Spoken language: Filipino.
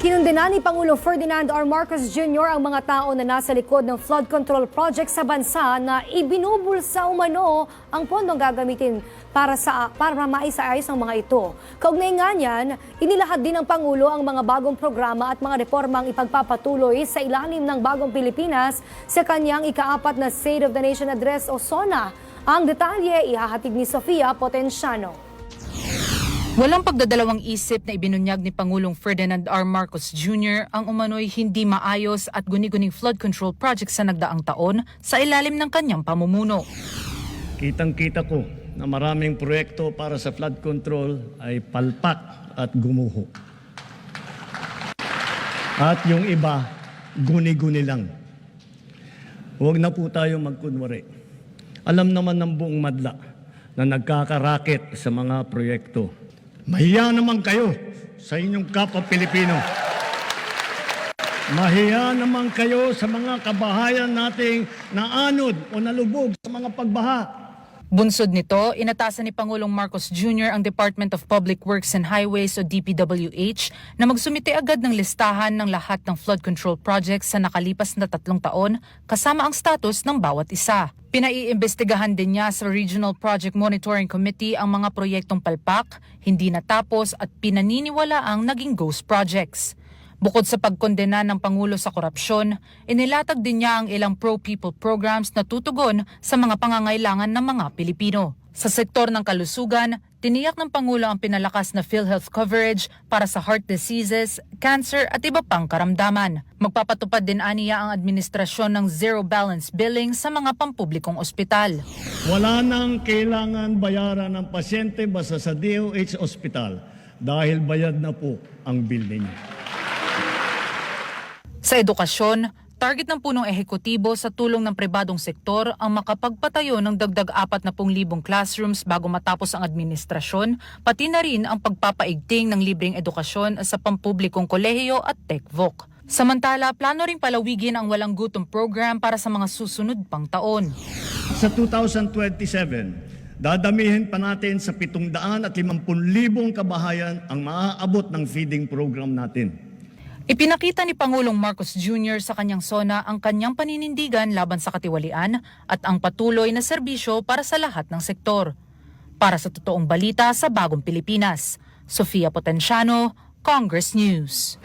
Kinundena ni Pangulong Ferdinand R. Marcos Jr. ang mga tao na nasa likod ng flood control project sa bansa na ibinubulsa umano ang pondong gagamitin para maisaayos ang mga ito. Kaugnay nga niyan, inilahad din ng Pangulo ang mga bagong programa at mga reformang ipagpapatuloy sa ilalim ng Bagong Pilipinas sa kanyang ika-4 na State of the Nation Address o SONA. Ang detalye ihahatid ni Sofia Potenciano. Walang pagdadalawang isip na ibinunyag ni Pangulong Ferdinand R. Marcos Jr. ang umano'y hindi maayos at guni-guning flood control project sa nagdaang taon sa ilalim ng kanyang pamumuno. Kitang-kita ko na maraming proyekto para sa flood control ay palpak at gumuho. At yung iba, guni-guni lang. Huwag na po tayo magkunwari. Alam naman ng buong madla na nagkakaraket sa mga proyekto. Mahiya naman kayo sa inyong kapwa Pilipino. Mahiya naman kayo sa mga kabahayan nating naanod o nalubog sa mga pagbaha. Bunsod nito, inatasan ni Pangulong Marcos Jr. ang Department of Public Works and Highways o DPWH na magsumite agad ng listahan ng lahat ng flood control projects sa nakalipas na 3 taon kasama ang status ng bawat isa. Pinaiimbestigahan din niya sa Regional Project Monitoring Committee ang mga proyektong palpak, hindi natapos at pinaniniwala ang naging ghost projects. Bukod sa pagkondena ng Pangulo sa korupsyon, inilatag din niya ang ilang pro-people programs na tutugon sa mga pangangailangan ng mga Pilipino. Sa sektor ng kalusugan, tiniyak ng Pangulo ang pinalakas na PhilHealth coverage para sa heart diseases, cancer at iba pang karamdaman. Magpapatupad din aniya ang administrasyon ng zero balance billing sa mga pampublikong ospital. Wala nang kailangan bayaran ng pasyente basta sa DOH Hospital dahil bayad na po ang bill ninyo. Sa edukasyon, target ng punong ehekutibo sa tulong ng pribadong sektor ang makapagpatayo ng dagdag 40,000 classrooms bago matapos ang administrasyon, pati na rin ang pagpapaigting ng libreng edukasyon sa pampublikong kolehiyo at TechVoc. Samantala, plano ring palawigin ang walang gutom program para sa mga susunod pang taon. Sa 2027, dadamihin pa natin sa 750,000 kabahayan ang maaabot ng feeding program natin. Ipinakita ni Pangulong Marcos Jr. sa kanyang SONA ang kanyang paninindigan laban sa katiwalian at ang patuloy na serbisyo para sa lahat ng sektor. Para sa totoong balita sa Bagong Pilipinas, Sofia Potenciano, Congress News.